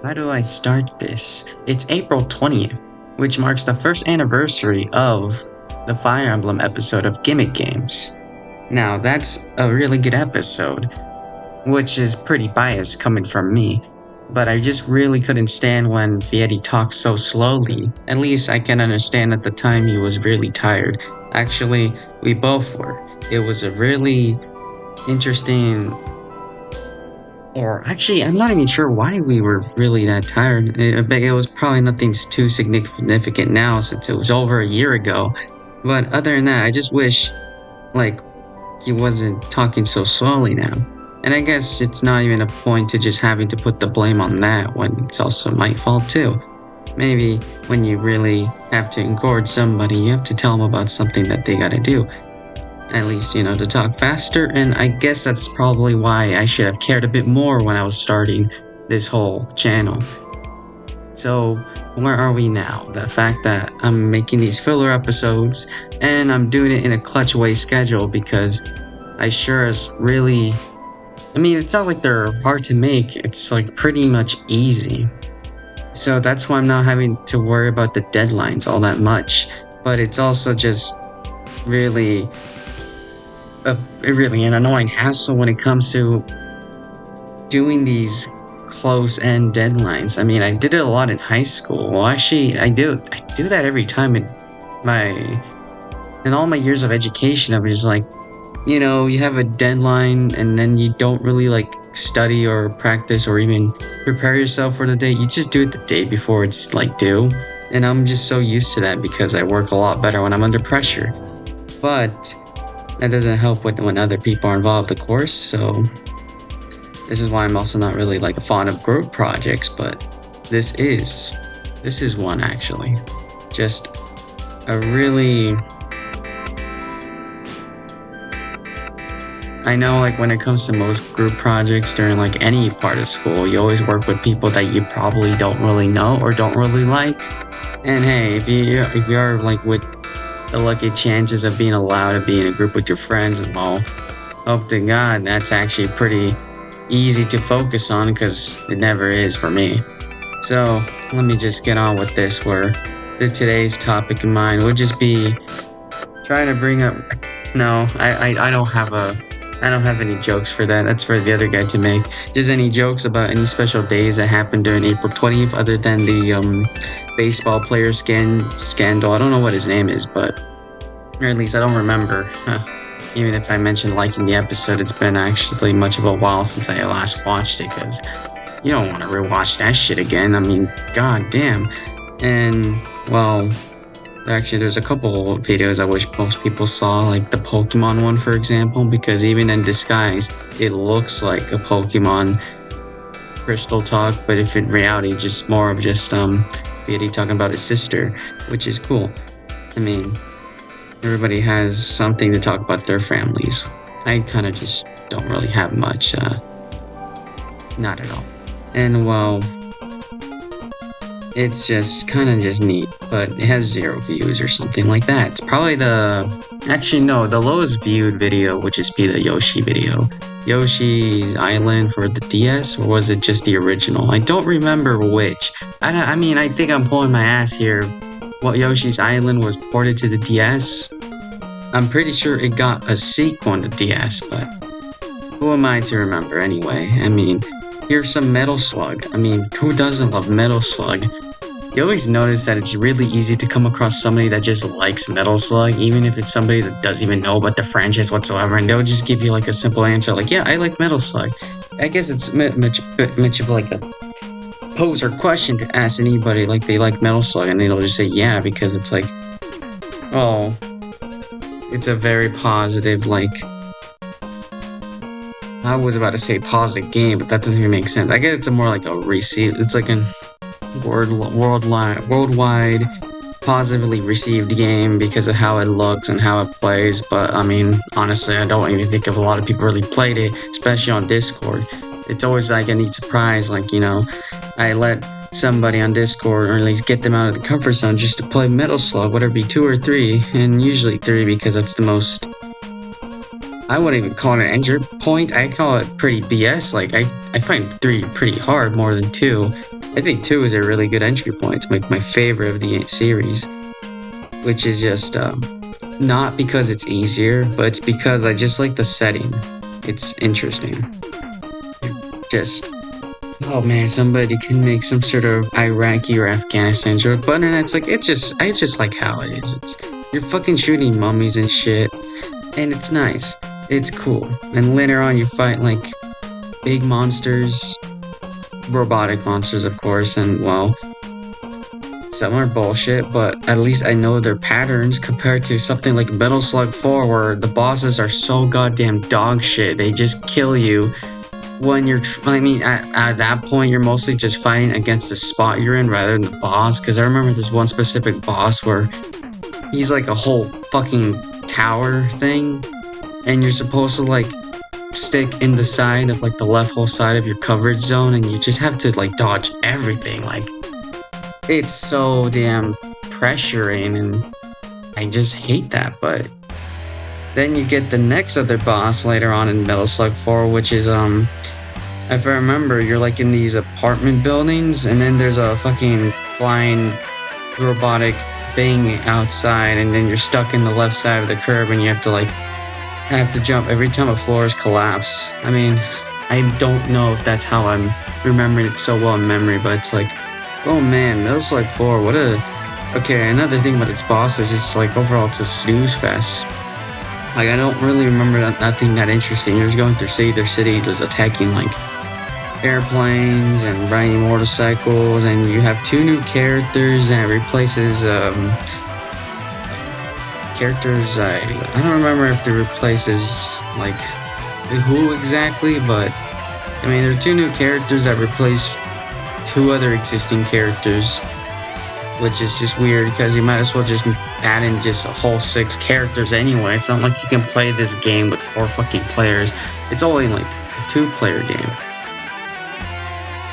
How do I start this? It's April 20th, which marks the first anniversary of the Fire Emblem episode of Gimmick Games. Now, that's a really good episode, which is pretty biased coming from me, but I just really couldn't stand when Vietti talked so slowly. At least I can understand at the time he was really tired. Actually, we both were. It was a really interesting, or actually, I'm not even sure why we were really that tired. It was probably nothing too significant now since it was over a year ago. But other than that, I just wish, like, he wasn't talking so slowly now. And I guess it's not even a point to just having to put the blame on that when it's also my fault too. Maybe when you really have to encourage somebody, you have to tell them about something that they gotta do. At least, to talk faster, and I guess that's probably why I should have cared a bit more when I was starting this whole channel. So, where are we now? The fact that I'm making these filler episodes, and I'm doing it in a clutch way schedule because I sure as really... it's not like they're hard to make, it's like pretty much easy. So that's why I'm not having to worry about the deadlines all that much, but it's also just really an annoying hassle when it comes to doing these close-end deadlines. I did it a lot in high school. Well, actually, I do that every time in all my years of education. I was just like, you have a deadline and then you don't really study or practice or even prepare yourself for the day. You just do it the day before it's due. And I'm just so used to that because I work a lot better when I'm under pressure. But that doesn't help when other people are involved, of course. So this is why I'm also not really a fond of group projects, but this is one actually. Just a really... I know when it comes to most group projects during any part of school, you always work with people that you probably don't really know or don't really like. And hey, if you are with the lucky chances of being allowed to be in a group with your friends, well, hope to God that's actually pretty easy to focus on, because it never is for me. So let me just get on with this, where today's topic in mind would just be trying to bring up... No, I don't have any jokes for that. That's for the other guy to make. Just any jokes about any special days that happened during April 20th other than the baseball player scandal. I don't know what his name is, or at least I don't remember. Even if I mentioned liking the episode, it's been actually much of a while since I last watched it, because you don't want to rewatch that shit again. God damn. And, well... Actually, there's a couple videos I wish most people saw, like the Pokemon one, for example, because even in disguise, it looks like a Pokemon Crystal talk, but if in reality, just more of Vietti talking about his sister, which is cool. Everybody has something to talk about their families. I kind of just don't really have much, not at all. And, well... it's just kind of just neat, but it has 0 views or something like that. It's probably the lowest viewed video would just be the Yoshi video. Yoshi's Island for the DS, or was it just the original? I don't remember which. I think I'm pulling my ass here. What Yoshi's Island was ported to the DS? I'm pretty sure it got a sequel on the DS, but who am I to remember anyway? Here's some Metal Slug. Who doesn't love Metal Slug? You always notice that it's really easy to come across somebody that just likes Metal Slug, even if it's somebody that doesn't even know about the franchise whatsoever, and they'll just give you a simple answer yeah, I like Metal Slug. I guess it's much of a poser question to ask anybody they like Metal Slug, and they'll just say yeah, because it's it's a very positive, I was about to say positive game, but that doesn't even make sense. I guess it's more a receive. It's a worldwide positively received game because of how it looks and how it plays. But honestly, I don't even think of a lot of people really played it, especially on Discord. It's always a neat surprise. I let somebody on Discord, or at least get them out of the comfort zone just to play Metal Slug, whether it be 2 or 3, and usually 3 because that's the most... I wouldn't even call it an entry point. I call it pretty BS. I find 3 pretty hard more than 2. I think 2 is a really good entry point. It's like my favorite of the series, which is just not because it's easier, but it's because I just like the setting. It's interesting. Just, oh man, somebody can make some sort of Iraqi or Afghanistan joke, but then it's like I just like how it is. It's you're fucking shooting mummies and shit, and it's nice. It's cool. And later on, you fight like big monsters, robotic monsters, of course, and well, some are bullshit, but at least I know their patterns compared to something like Metal Slug 4, where the bosses are so goddamn dog shit. They just kill you when you're. At that point, you're mostly just fighting against the spot you're in rather than the boss. Because I remember this one specific boss where he's like a whole fucking tower thing, and you're supposed to like stick in the side of like the left whole side of your coverage zone, and you just have to like dodge everything. Like, it's so damn pressuring, and I just hate that. But then you get the next other boss later on in Metal Slug 4, which is if I remember, you're like in these apartment buildings, and then there's a fucking flying robotic thing outside, and then you're stuck in the left side of the curb, and you have to jump every time a floor is collapsed. I mean, I don't know if that's how I'm remembering it so well in memory, but it's like, oh man, Metal Slug 4, what a... Okay, another thing about its boss is just like, overall, it's a snooze fest. Like, I don't really remember nothing that interesting. You're just going through city, just attacking like airplanes and riding motorcycles, and you have 2 new characters, and it replaces characters. I don't remember if it replaces like who exactly, but I mean, there are 2 new characters that replace 2 other existing characters, which is just weird because you might as well just add in just a whole 6 characters anyway. It's not like you can play this game with 4 fucking players. It's only like a 2-player game.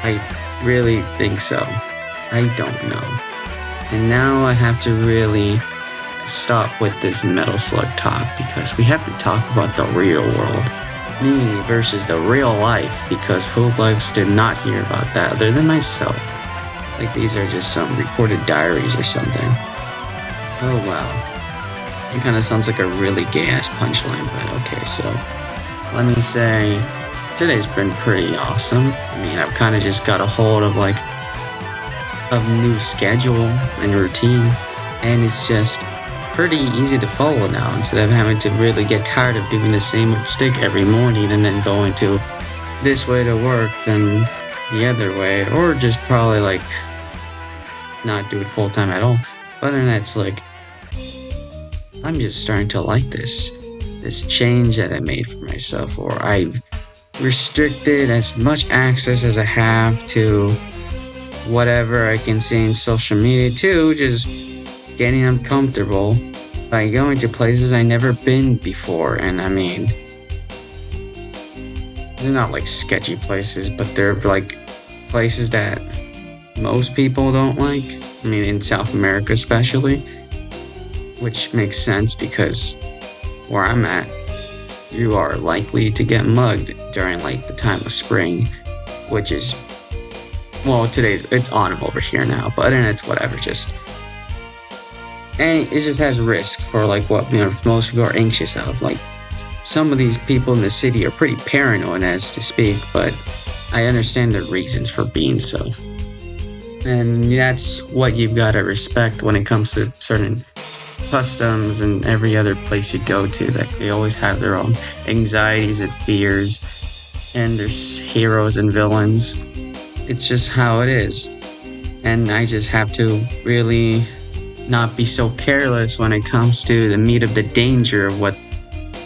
I really think so. I don't know. And now I have to really stop with this Metal Slug talk, because we have to talk about the real world. Me versus the real life, because who loves to not hear about that other than myself? Like, these are just some recorded diaries or something. Oh wow. It kind of sounds like a really gay-ass punchline, but okay, so let me say, today's been pretty awesome. I mean, I've kind of just got a hold of like a new schedule and routine, and it's just pretty easy to follow now, instead of having to really get tired of doing the same old stick every morning and then going to this way to work, then the other way, or just probably like not do it full time at all. But then that's like, I'm just starting to like this change that I made for myself, or I've restricted as much access as I have to whatever I can see in social media, to just getting uncomfortable by going to places I never been before. And I mean, they're not like sketchy places, but they're like places that most people don't like. I mean, in South America especially, which makes sense because where I'm at, you are likely to get mugged during like the time of spring, which is, well, it's autumn over here now, but then it's whatever, and it just has risk for like what, you know, most people are anxious of. Like, some of these people in the city are pretty paranoid, as to speak, but I understand their reasons for being so. And that's what you've got to respect when it comes to certain customs and every other place you go to, that they always have their own anxieties and fears, and there's heroes and villains. It's just how it is. And I just have to really not be so careless when it comes to the meat of the danger of what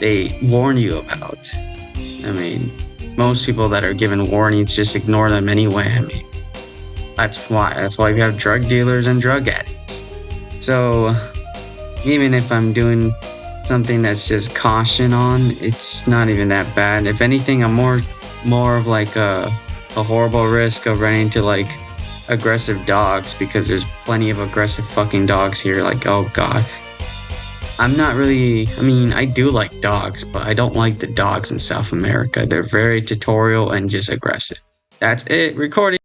they warn you about. I mean, most people that are given warnings just ignore them anyway. I mean, that's why we have drug dealers and drug addicts. So even if I'm doing something that's just caution on, it's not even that bad. If anything, I'm more of like a horrible risk of running into like aggressive dogs, because there's plenty of aggressive fucking dogs here. Like, oh god, I'm not really, I mean, I do like dogs, but I don't like the dogs in South America. They're very tutorial and just aggressive. That's it. Recording.